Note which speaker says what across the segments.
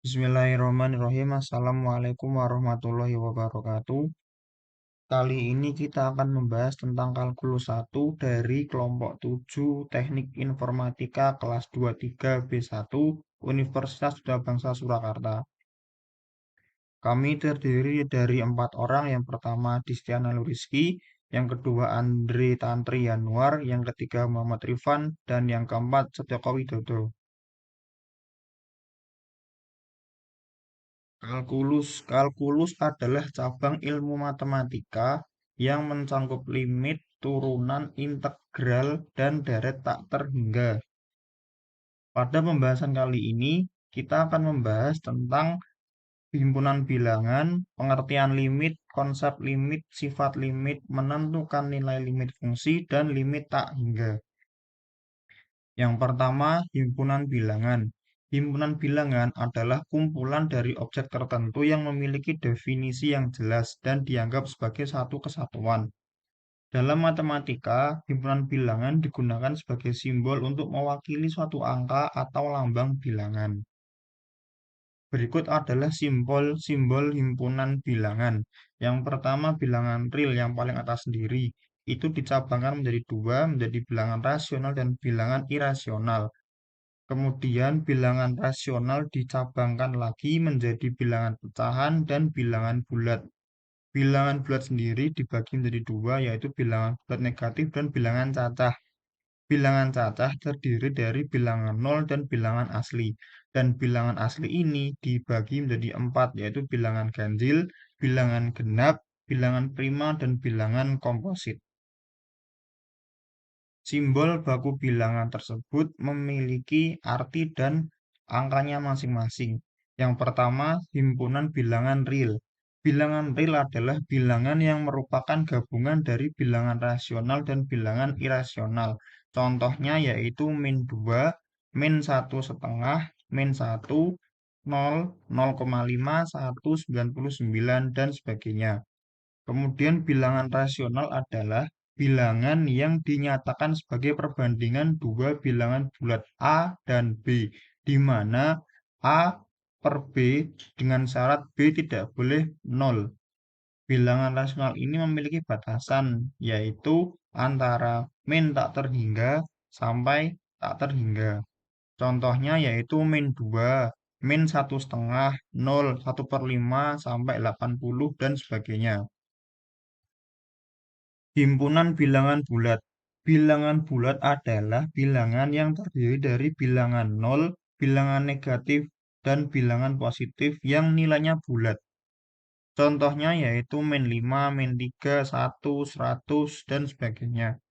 Speaker 1: Bismillahirrahmanirrahim. Assalamualaikum warahmatullahi wabarakatuh. Kali ini kita akan membahas tentang kalkulus 1 dari kelompok 7 Teknik Informatika kelas 23 B1 Universitas Budayabangsa Surakarta. Kami terdiri dari 4 orang. Yang pertama Distiana Luriski, yang kedua Andre Tantri Yanuar, yang ketiga Muhammad Rifan, dan yang keempat Setyoko Widodo. Kalkulus adalah cabang ilmu matematika yang mencangkup limit, turunan, integral, dan deret tak terhingga. Pada pembahasan kali ini, kita akan membahas tentang himpunan bilangan, pengertian limit, konsep limit, sifat limit, menentukan nilai limit fungsi, dan limit tak hingga. Yang pertama, himpunan bilangan. Himpunan bilangan adalah kumpulan dari objek tertentu yang memiliki definisi yang jelas dan dianggap sebagai satu kesatuan. Dalam matematika, himpunan bilangan digunakan sebagai simbol untuk mewakili suatu angka atau lambang bilangan. Berikut adalah simbol-simbol himpunan bilangan. Yang pertama, bilangan real yang paling atas sendiri. Itu dicabangkan menjadi dua, menjadi bilangan rasional dan bilangan irasional. Kemudian bilangan rasional dicabangkan lagi menjadi bilangan pecahan dan bilangan bulat. Bilangan bulat sendiri dibagi menjadi dua, yaitu bilangan bulat negatif dan bilangan cacah. Bilangan cacah terdiri dari bilangan 0 dan bilangan asli. Dan bilangan asli ini dibagi menjadi empat, yaitu bilangan ganjil, bilangan genap, bilangan prima, dan bilangan komposit. Simbol baku bilangan tersebut memiliki arti dan angkanya masing-masing. Yang pertama, himpunan bilangan real. Bilangan real adalah bilangan yang merupakan gabungan dari bilangan rasional dan bilangan irasional. Contohnya yaitu min 2, min 1,5, min 1, 0, 0,5, 1, 99, dan sebagainya. Kemudian bilangan rasional adalah bilangan yang dinyatakan sebagai perbandingan dua bilangan bulat A dan B, di mana A per B dengan syarat B tidak boleh 0. Bilangan rasional ini memiliki batasan, yaitu antara min tak terhingga sampai tak terhingga. Contohnya yaitu min 2, min 1,5, 0, 1/5, sampai 80, dan sebagainya. Himpunan bilangan bulat. Bilangan bulat adalah bilangan yang terdiri dari bilangan 0, bilangan negatif, dan bilangan positif yang nilainya bulat. Contohnya yaitu min 5, min 3, 1, 100, dan sebagainya.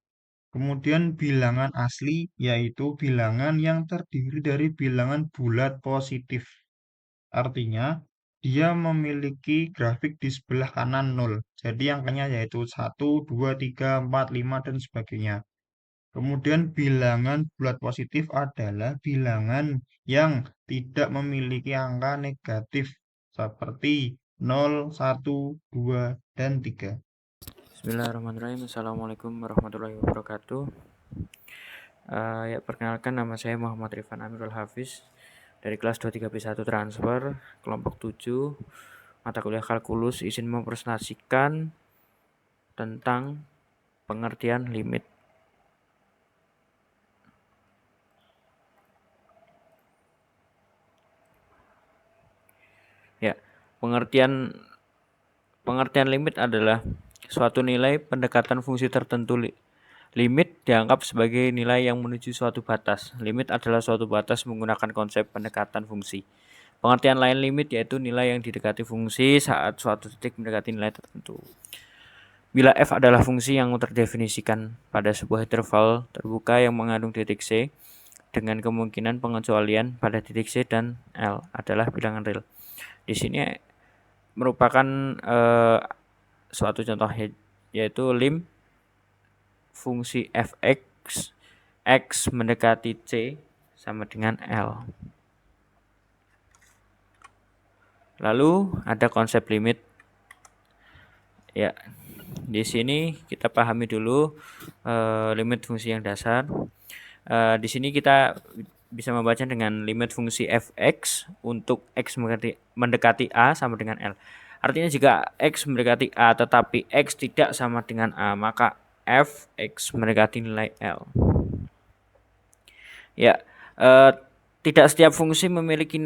Speaker 1: Kemudian bilangan asli yaitu bilangan yang terdiri dari bilangan bulat positif. Artinya, dia memiliki grafik di sebelah kanan 0. Jadi angkanya yaitu 1, 2, 3, 4, 5, dan sebagainya. Kemudian bilangan bulat positif adalah bilangan yang tidak memiliki angka negatif seperti 0, 1, 2, dan 3.
Speaker 2: Bismillahirrahmanirrahim. Assalamualaikum warahmatullahi wabarakatuh. Perkenalkan, nama saya Muhammad Rifan Amirul Hafiz dari kelas 23B1 Transfer, kelompok 7, mata kuliah kalkulus. Izin mempresentasikan tentang pengertian limit. Ya, pengertian limit adalah suatu nilai pendekatan fungsi tertentu. Limit dianggap sebagai nilai yang menuju suatu batas. Limit adalah suatu batas menggunakan konsep pendekatan fungsi. Pengertian lain limit yaitu nilai yang didekati fungsi saat suatu titik mendekati nilai tertentu. Bila f adalah fungsi yang terdefinisikan pada sebuah interval terbuka yang mengandung titik C, dengan kemungkinan pengecualian pada titik C dan L adalah bilangan real. Di sini merupakan suatu contoh yaitu lim fungsi fx x mendekati C sama dengan L. Lalu ada konsep limit. Ya, di sini kita pahami dulu limit fungsi yang dasar. Di sini kita bisa membaca dengan limit fungsi fx untuk x mendekati a sama dengan L. Artinya jika x mendekati a tetapi x tidak sama dengan a, maka fx mendekati nilai L. Ya, tidak setiap fungsi memiliki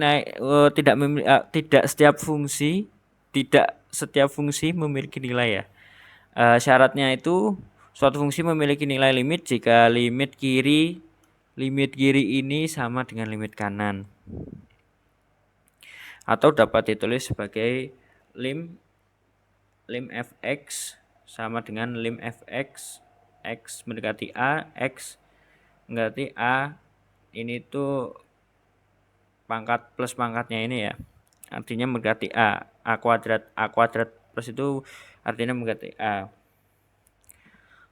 Speaker 2: tidak setiap fungsi memiliki nilai ya. Syaratnya itu suatu fungsi memiliki nilai limit jika limit kiri ini sama dengan limit kanan. Atau dapat ditulis sebagai lim fx sama dengan lim fx x mendekati a, x mendekati a, ini tuh pangkat plus pangkatnya ini ya. Artinya mendekati a kuadrat plus itu artinya mendekati a.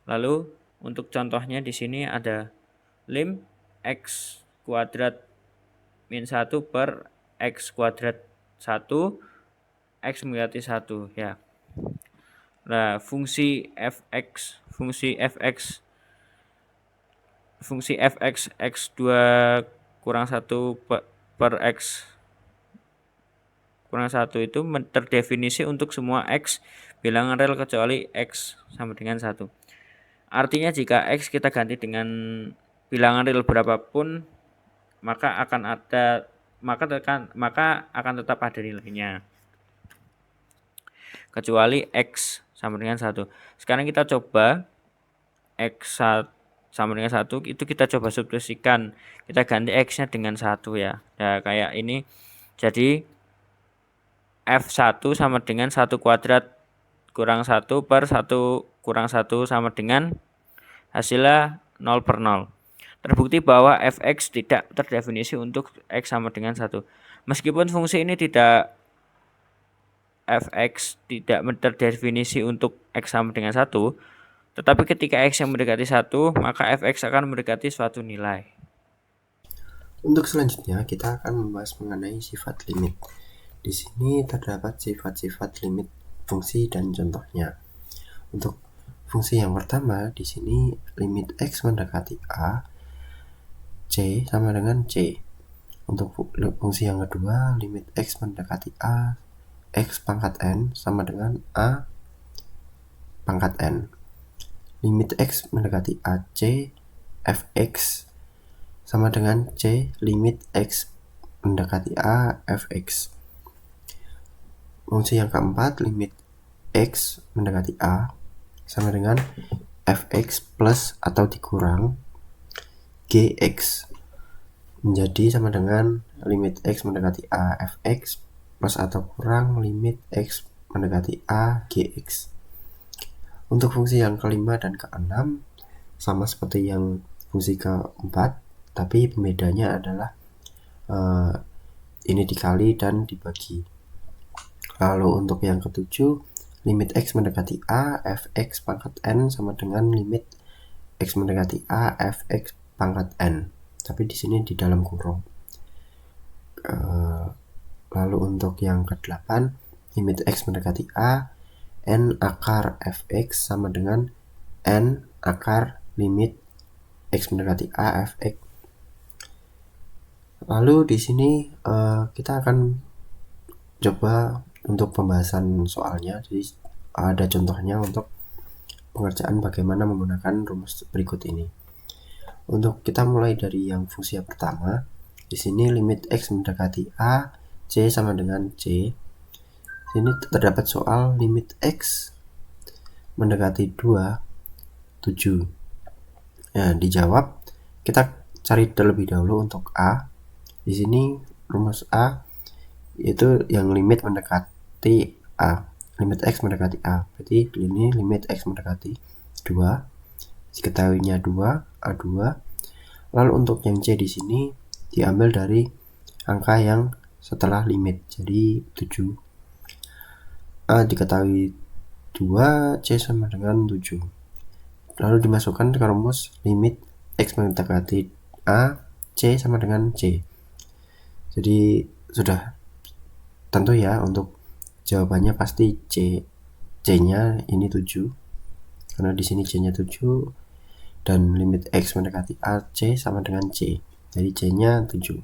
Speaker 2: Lalu untuk contohnya di sini ada lim x kuadrat min 1 per x kuadrat 1 x mendekati 1 ya. Nah, fungsi fx x2 kurang 1 per x kurang 1 itu terdefinisi untuk semua x bilangan real kecuali x sama dengan 1. Artinya jika x kita ganti dengan bilangan real berapapun, maka akan tetap ada nilainya. Kecuali x sama dengan 1. Sekarang kita coba x sama dengan 1 itu kita coba substitusikan. Kita ganti x-nya dengan 1 ya. Ya kayak ini. Jadi f1 sama dengan 1 kuadrat kurang 1 per 1 kurang 1 sama dengan hasilnya 0 per 0. Terbukti bahwa fx tidak terdefinisi untuk x sama dengan 1. Meskipun fungsi ini fx tidak terdefinisi untuk x sama dengan 1, tetapi ketika x yang mendekati 1, maka fx akan mendekati suatu nilai.
Speaker 3: Untuk selanjutnya kita akan membahas mengenai sifat limit. Di sini terdapat sifat-sifat limit fungsi dan contohnya. Untuk fungsi yang pertama di sini limit x mendekati a, c sama dengan c. Untuk fungsi yang kedua limit x mendekati a, x pangkat n sama dengan a pangkat n. Limit x mendekati ac, fx sama dengan c limit x mendekati a, fx. Fungsi yang keempat limit x mendekati a sama dengan fx plus atau dikurang gx menjadi sama dengan limit x mendekati a, fx plus atau kurang limit x mendekati a, gx. Untuk fungsi yang kelima dan keenam sama seperti yang fungsi keempat, tapi pembedanya adalah ini dikali dan dibagi. Lalu untuk yang ketujuh limit x mendekati a, fx pangkat n sama dengan limit x mendekati a, fx pangkat n. Tapi di sini di dalam kurung. Lalu untuk yang ke-8 limit x mendekati a, n akar fx sama dengan n akar limit x mendekati a, fx. Lalu di sini kita akan coba untuk pembahasan soalnya. Jadi ada contohnya untuk pengerjaan bagaimana menggunakan rumus berikut ini. Untuk kita mulai dari yang fungsi yang pertama, di sini limit x mendekati a, c sama dengan c. Sini terdapat soal limit x mendekati 2, 7. Nah, dijawab kita cari terlebih dahulu untuk a. Di sini rumus a yaitu yang limit mendekati a, limit x mendekati a. Berarti ini limit x mendekati 2. Diketahuinya 2, a2. Lalu untuk yang c di sini diambil dari angka yang setelah limit, jadi 7. A diketahui 2, c sama dengan 7. Lalu dimasukkan ke rumus limit x mendekati a, c sama dengan c. Jadi sudah tentu ya untuk jawabannya pasti c-nya ini 7. Karena di sini c-nya 7 dan limit x mendekati a, c sama dengan c. Jadi C-nya 7.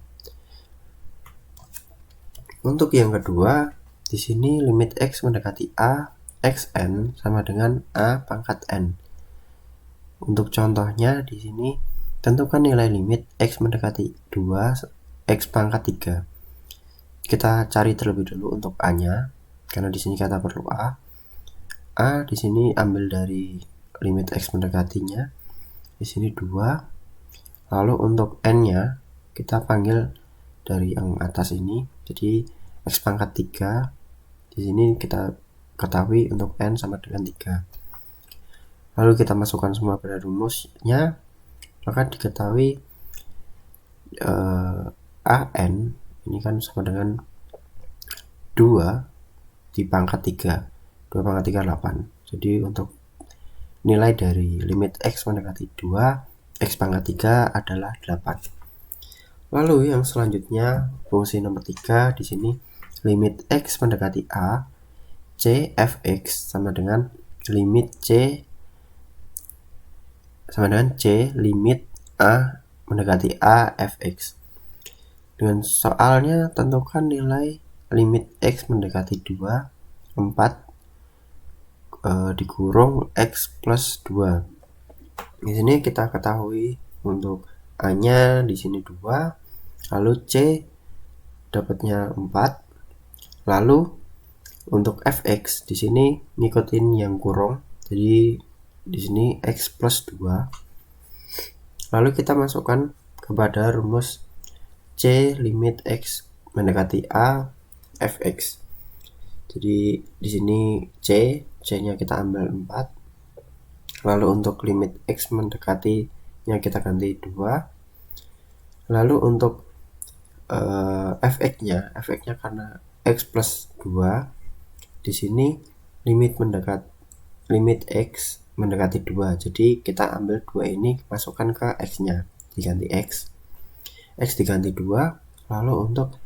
Speaker 3: Untuk yang kedua, di sini limit X mendekati A, Xn sama dengan A pangkat N. Untuk contohnya di sini tentukan nilai limit X mendekati 2 X pangkat 3. Kita cari terlebih dulu untuk A-nya, karena di sini kita perlu A. A di sini ambil dari limit X mendekatinya, di sini 2. Lalu untuk N-nya kita panggil dari yang atas ini, jadi X pangkat 3. Di sini kita ketahui untuk N sama dengan 3. Lalu kita masukkan semua pada rumusnya, maka diketahui AN ini kan sama dengan 2 di pangkat 3. 2 pangkat 3 8. Jadi untuk nilai dari limit X mendekati 2 X pangkat 3 adalah 8. Lalu yang selanjutnya fungsi nomor 3 di sini limit X mendekati A, C fx sama dengan limit C limit A mendekati A fx. Dengan soalnya tentukan nilai limit X mendekati 2 4 dikurung X plus 2. Di sini kita ketahui untuk A-nya di sini 2, lalu C dapatnya 4. Lalu untuk fx di sini ngikutin yang kurung, jadi di sini X plus 2. Lalu kita masukkan kepada rumus C limit X mendekati A fx. Jadi di sini C-nya kita ambil 4. Lalu untuk limit X mendekatinya kita ganti 2. Lalu untuk fx-nya karena X plus 2, di sini limit X mendekati 2. Jadi kita ambil 2 ini masukkan ke X-nya, diganti X diganti 2. Lalu untuk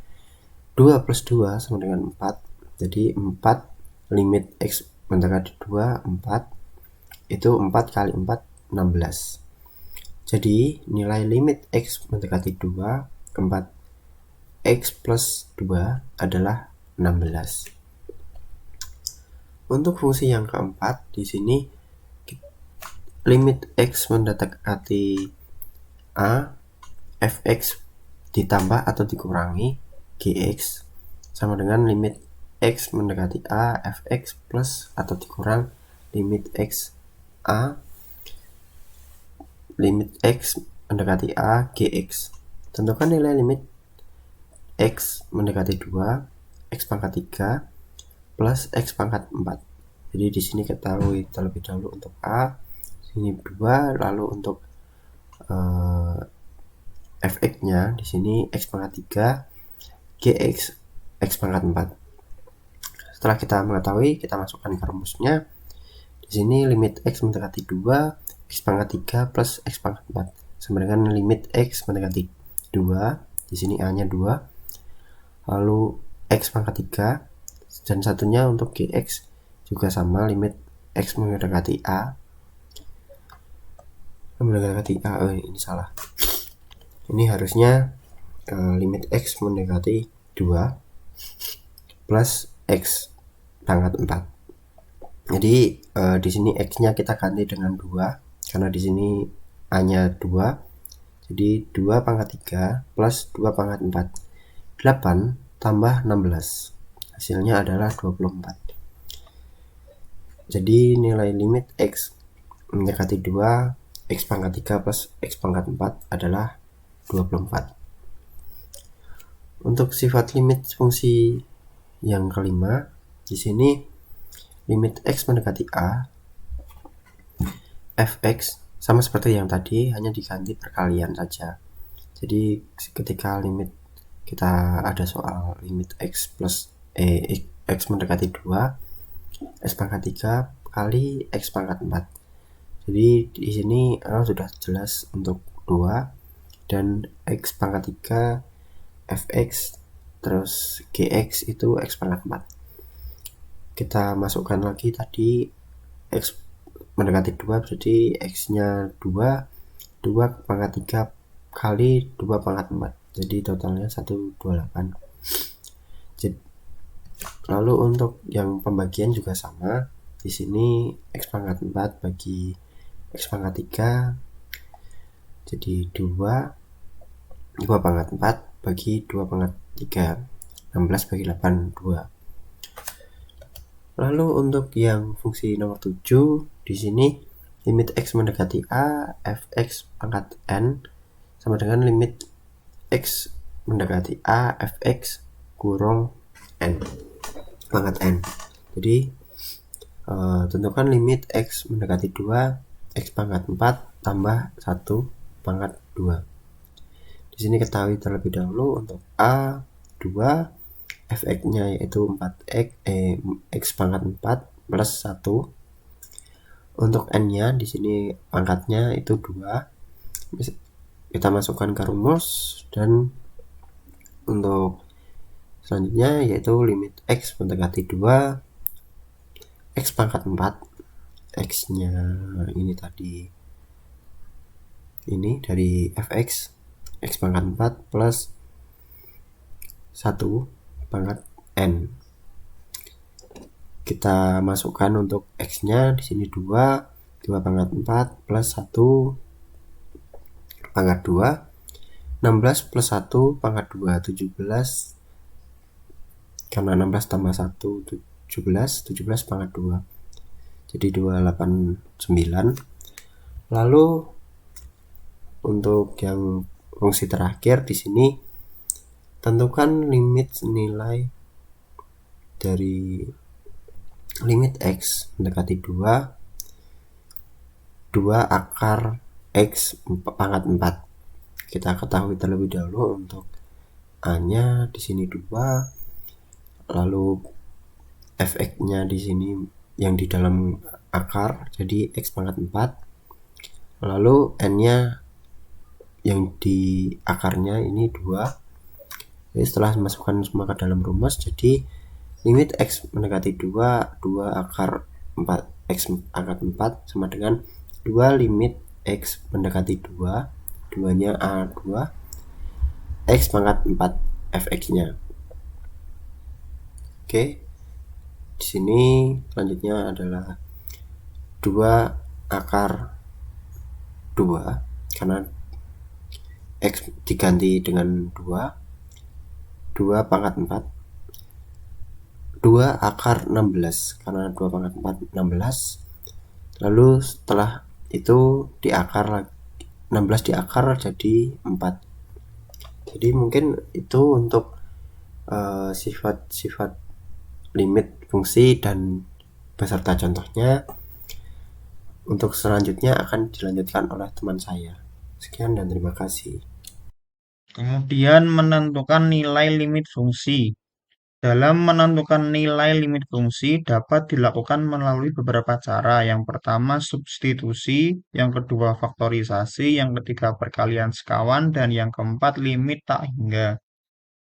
Speaker 3: 2 plus 2 sama dengan 4. Jadi 4 limit X mendekati 2 4. Itu 4 kali 4 16. Jadi nilai limit X mendekati 2 4 X plus 2 adalah 16. Untuk fungsi yang keempat di sini limit X mendekati A fx ditambah atau dikurangi Gx sama dengan limit X mendekati A fx plus atau dikurang limit X mendekati A Gx. Tentukan nilai limit X mendekati 2 X pangkat 3 plus X pangkat 4. Jadi di sini ketahui terlebih dahulu untuk A, sini 2, lalu untuk fx-nya di sini X pangkat 3 Gx X pangkat 4. Setelah kita mengetahui, kita masukkan ke rumusnya. Di sini limit X mendekati 2 X pangkat 3 plus X pangkat 4 sama dengan limit X mendekati 2. Di sini A-nya 2. Lalu X pangkat 3 dan satunya untuk Gx juga sama, limit X mendekati A. Ini salah. Ini harusnya limit X mendekati 2 plus X pangkat 4. Jadi di sini X-nya kita ganti dengan 2 karena di sini A-nya 2. Jadi 2 pangkat 3 plus 2 pangkat 4. 8 tambah 16. Hasilnya adalah 24. Jadi nilai limit X mendekati 2 X pangkat 3 plus X pangkat 4 adalah 24. Untuk sifat limit fungsi yang kelima, di sini limit X mendekati A fx sama seperti yang tadi, hanya diganti perkalian saja. Jadi ketika limit kita ada soal limit X plus X mendekati 2 X pangkat 3 kali X pangkat 4. Jadi di sini sudah jelas untuk 2 dan X pangkat 3 fx terus Gx itu X pangkat 4. Kita masukkan lagi tadi X mendekati 2 berarti X nya 2 pangkat 3 kali 2 pangkat 4. Jadi totalnya 128. Lalu untuk yang pembagian juga sama. Di sini X pangkat 4 bagi X pangkat 3. Jadi 2 pangkat 4 bagi 2 pangkat 3. 16 bagi 8, 2. Lalu untuk yang fungsi nomor 7, di sini limit X mendekati A, fx pangkat N sama dengan limit X mendekati A, fx kurung N pangkat N. Jadi tentukan limit X mendekati 2, X pangkat 4 tambah 1 pangkat 2. Di sini ketahui terlebih dahulu untuk A 2, fx-nya yaitu 4x, X pangkat 4 plus 1. Untuk n-nya di sini pangkatnya itu 2. Kita masukkan ke rumus dan untuk selanjutnya yaitu limit X mendekati 2, X pangkat 4, X-nya ini tadi ini dari fx, X pangkat 4 plus 1 pangkat N. Kita masukkan untuk X-nya di sini 2 pangkat 4 plus 1 pangkat 2, 16 plus 1 pangkat 2, 17. Karena 16 tambah 1, 17 pangkat 2. Jadi 289. Lalu untuk yang fungsi terakhir di sini tentukan limit nilai dari limit X mendekati 2 akar X pangkat 4. Kita ketahui terlebih dahulu untuk A-nya di sini 2, lalu fx-nya di sini yang di dalam akar jadi X pangkat 4, lalu n-nya yang di akarnya ini 2. Jadi setelah masukkan semua ke dalam rumus, jadi limit X mendekati 2 akar 4 X pangkat 4 sama dengan 2 limit X mendekati 2-nya A2, X pangkat 4 fx-nya. Oke. Di sini selanjutnya adalah 2 akar 2 karena X diganti dengan 2 pangkat 4, 2 akar 16 karena 2 pangkat 4 16. Lalu setelah itu diakar lagi, 16 diakar jadi 4. Jadi mungkin itu untuk sifat-sifat limit fungsi dan beserta contohnya. Untuk selanjutnya akan dilanjutkan oleh teman saya. Sekian dan terima kasih.
Speaker 1: Kemudian menentukan nilai limit fungsi. Dalam menentukan nilai limit fungsi dapat dilakukan melalui beberapa cara. Yang pertama substitusi, yang kedua faktorisasi, yang ketiga perkalian sekawan, dan yang keempat limit tak hingga.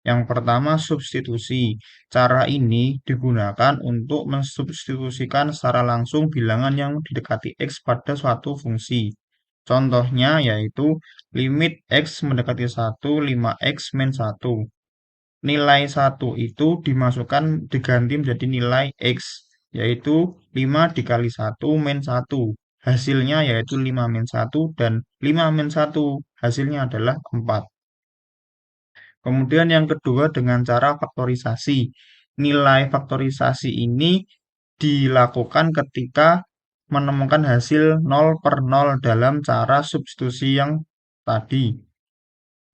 Speaker 1: Yang pertama substitusi. Cara ini digunakan untuk mensubstitusikan secara langsung bilangan yang didekati X pada suatu fungsi. Contohnya yaitu limit X mendekati 1, 5X min 1. Nilai 1 itu diganti menjadi nilai X, yaitu 5 dikali 1 min 1. Hasilnya yaitu 5 min 1 dan 5 min 1 hasilnya adalah 4. Kemudian yang kedua dengan cara faktorisasi. Nilai faktorisasi ini dilakukan ketika menemukan hasil 0 per 0 dalam cara substitusi yang tadi.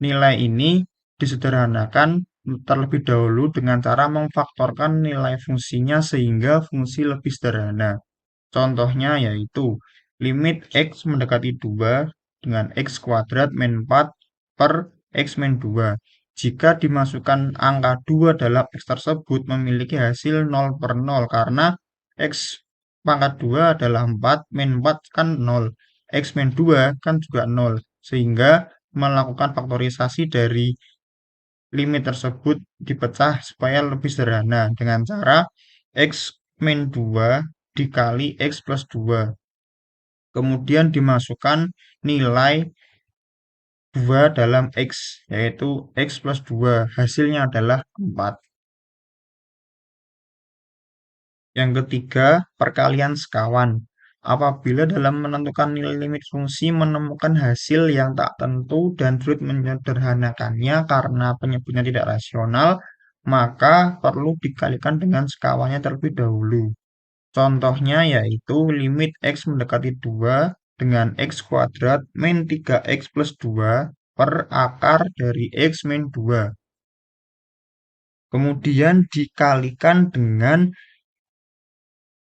Speaker 1: Nilai ini disederhanakan terlebih dahulu dengan cara memfaktorkan nilai fungsinya sehingga fungsi lebih sederhana. Contohnya yaitu limit X mendekati 2 dengan X kuadrat min 4 per X min 2. Jika dimasukkan angka 2 dalam X tersebut memiliki hasil 0 per 0 karena X pangkat 2 adalah 4, min 4 kan 0. X min 2 kan juga 0. Sehingga melakukan faktorisasi dari limit tersebut dipecah supaya lebih sederhana dengan cara X min 2 dikali X plus 2. Kemudian dimasukkan nilai 2 dalam X, yaitu X plus 2. Hasilnya adalah 4. Yang ketiga, perkalian sekawan. Apabila dalam menentukan nilai limit fungsi menemukan hasil yang tak tentu dan sulit menyederhanakannya karena penyebutnya tidak rasional, maka perlu dikalikan dengan sekawannya terlebih dahulu. Contohnya yaitu limit X mendekati 2 dengan X kuadrat min 3X plus 2 per akar dari X min 2. Kemudian dikalikan dengan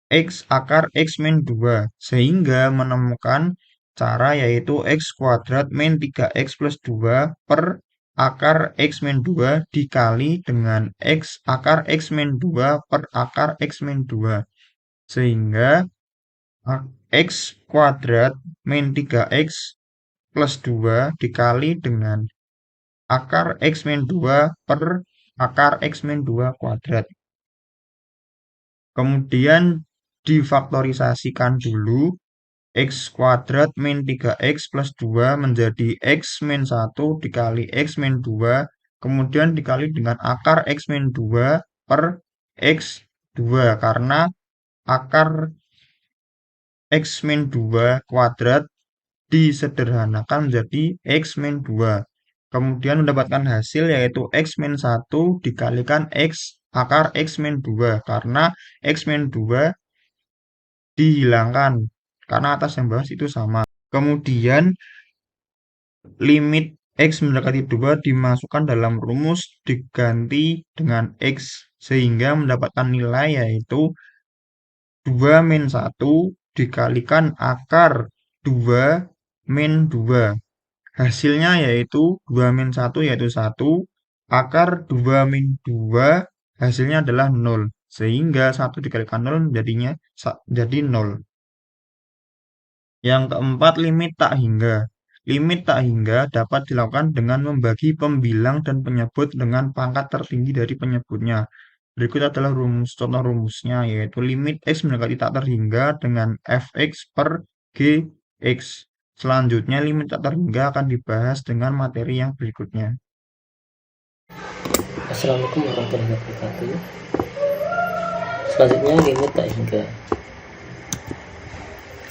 Speaker 1: X akar X min 2 sehingga menemukan cara yaitu X kuadrat min 3X plus 2 per akar X min 2 dikali dengan X akar X min 2 per akar X min 2 sehingga X kuadrat min 3X plus 2 dikali dengan akar X min 2 per akar X min 2 kuadrat. Kemudian difaktorisasikan dulu X kuadrat min 3X plus 2 menjadi X min 1 dikali X min 2 kemudian dikali dengan akar X min 2 per X 2 karena akar X min 2 kuadrat disederhanakan menjadi X min 2. Kemudian mendapatkan hasil yaitu X min 1 dikalikan X akar X min 2 karena X min 2 dihilangkan karena atas yang bawah itu sama. Kemudian limit X mendekati 2 dimasukkan dalam rumus diganti dengan X sehingga mendapatkan nilai yaitu 2 min 1 dikalikan akar 2 min 2. Hasilnya yaitu 2 min 1 yaitu 1. Akar 2 min 2 hasilnya adalah 0. Sehingga 1 dikalikan 0 jadinya jadi 0. Yang keempat, limit tak hingga. Limit tak hingga dapat dilakukan dengan membagi pembilang dan penyebut dengan pangkat tertinggi dari penyebutnya. Berikut adalah contoh rumusnya, yaitu limit X mendekati tak terhingga dengan Fx per Gx. Selanjutnya, limit tak terhingga akan dibahas dengan materi yang berikutnya.
Speaker 4: Assalamualaikum warahmatullahi wabarakatuh. Selanjutnya, limit tak hingga.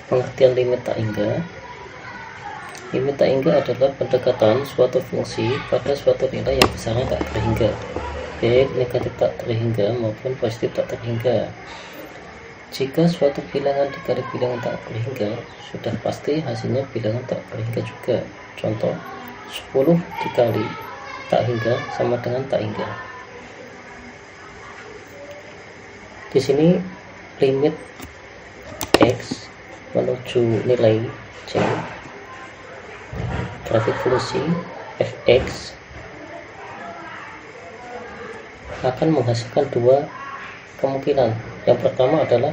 Speaker 4: Pengertian limit tak hingga. Limit tak hingga adalah pendekatan suatu fungsi pada suatu nilai yang besarnya tak terhingga, baik negatif tak terhingga maupun positif tak terhingga. Jika suatu bilangan dikali bilangan tak terhingga, sudah pasti hasilnya bilangan tak terhingga juga. Contoh, 10 dikali tak hingga sama dengan tak hingga. Di sini limit X menuju nilai C, grafik fungsi Fx akan menghasilkan dua kemungkinan. Yang pertama adalah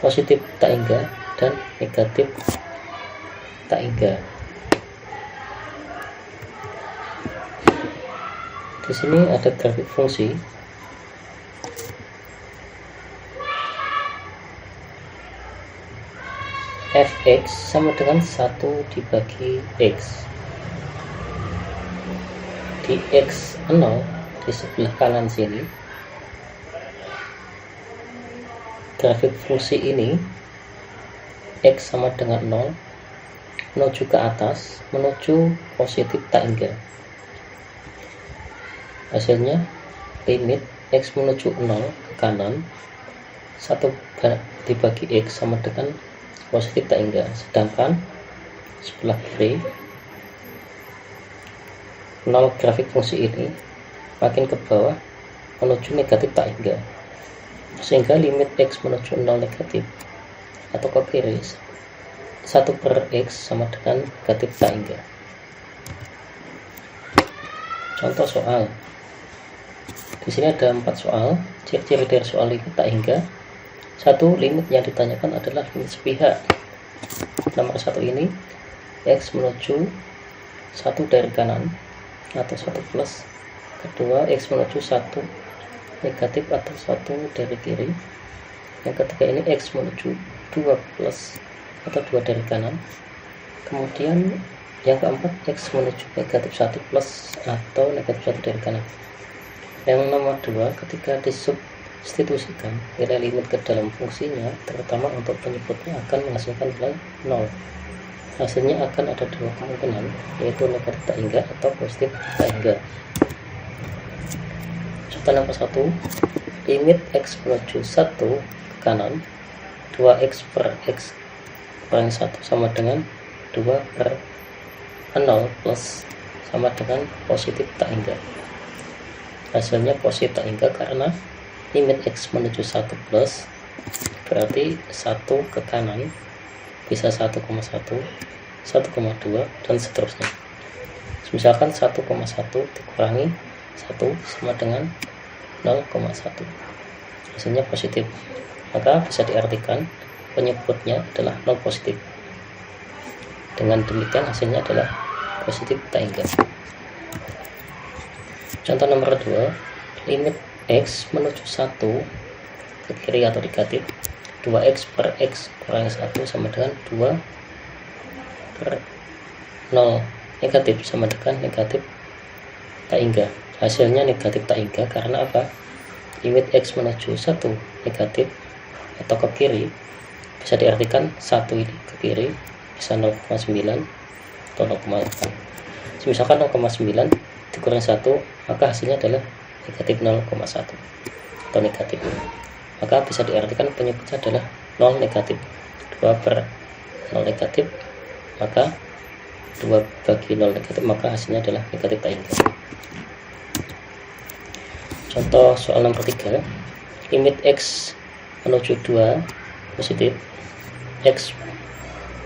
Speaker 4: positif tak hingga dan negatif tak hingga. Di sini ada grafik fungsi Fx sama dengan 1 dibagi X. Di X0 di sebelah kanan sini, grafik fungsi ini X sama dengan 0 menuju ke atas, menuju positif tak hingga. Hasilnya limit X menuju 0 ke kanan, 1 dibagi X sama dengan positif tak hingga, sedangkan sebelah kiri 0 grafik fungsi ini makin ke bawah menuju negatif tak hingga, sehingga limit X menuju 0 negatif atau ke kiri 1 per X sama dengan negatif tak hingga. Contoh soal. Di sini ada 4 soal. Ciri-ciri dari soal limit tak hingga. 1. Limit yang ditanyakan adalah limit sepihak. Nomor 1 ini X menuju 1 dari kanan atau 1 plus. Kedua, X menuju 1 negatif atau 1 dari kiri. Yang ketiga ini X menuju 2 plus atau 2 dari kanan. Kemudian Yang keempat, X menuju negatif 1 plus atau negatif 1 dari kanan. Yang nomor 2, ketika disubstitusikan nilai limit ke dalam fungsinya, terutama untuk penyebutnya akan menghasilkan nilai 0. Hasilnya akan ada dua kemungkinan, yaitu negatif tak hingga atau positif tak hingga. Contoh nomor 1, limit X menuju 1 ke kanan, 2X per X kurang 1 sama dengan 2 per 0 plus sama dengan positif tak hingga. Hasilnya positif tak hingga karena limit X menuju 1 plus berarti 1 ke kanan bisa 1,1, 1,2 dan seterusnya. Misalkan 1,1 dikurangi 1 sama dengan 0,1, hasilnya positif, maka bisa diartikan penyebutnya adalah 0 positif. Dengan demikian hasilnya adalah positif tak hingga. Contoh nomor 2, limit X menuju 1 ke kiri atau negatif, 2X per X kurangi 1 sama dengan 2 per 0 negatif sama dengan negatif tak hingga. Hasilnya negatif tak hingga karena apa? Limit X menuju 1 negatif atau ke kiri bisa diartikan 1 ini ke kiri bisa 0,9 atau 0,8. Misalkan 0,9 dikurangi 1, maka hasilnya adalah negatif 0,1 atau negatif. Maka bisa diartikan penyebutnya adalah 0 negatif. 2 per 0 negatif, maka 2 bagi 0 negatif, maka hasilnya adalah negatif tak hingga. Contoh soal nomor 3, limit X menuju 2 positif, X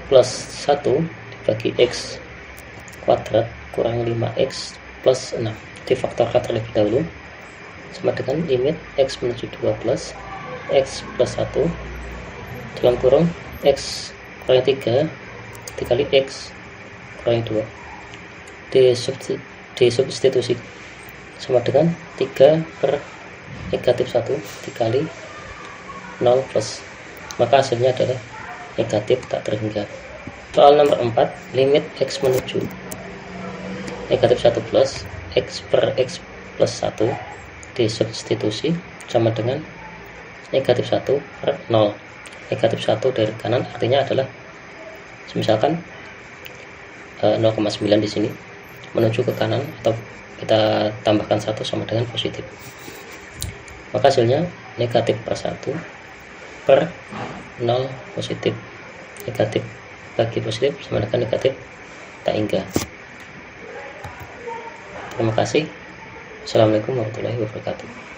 Speaker 4: plus 1 dibagi X kuadrat kurang 5X plus 6 difaktorkan terlebih dahulu sama dengan limit X menuju 2 plus X plus 1 dalam kurung X kurangi 3 dikali X kurangi 2 disubstitusi sama dengan 3 per negatif 1 dikali 0 plus, maka hasilnya adalah negatif tak terhingga. Soal nomor 4, limit X menuju negatif 1 plus X per X plus 1 disubstitusi sama dengan negatif 1 per 0. Negatif 1 dari kanan artinya adalah misalkan 0,9 di sini menuju ke kanan, atau kita tambahkan 1 sama dengan positif, maka hasilnya negatif per 1 per 0 positif. Negatif bagi positif sama dengan negatif tak hingga. Terima kasih. Assalamualaikum warahmatullahi wabarakatuh.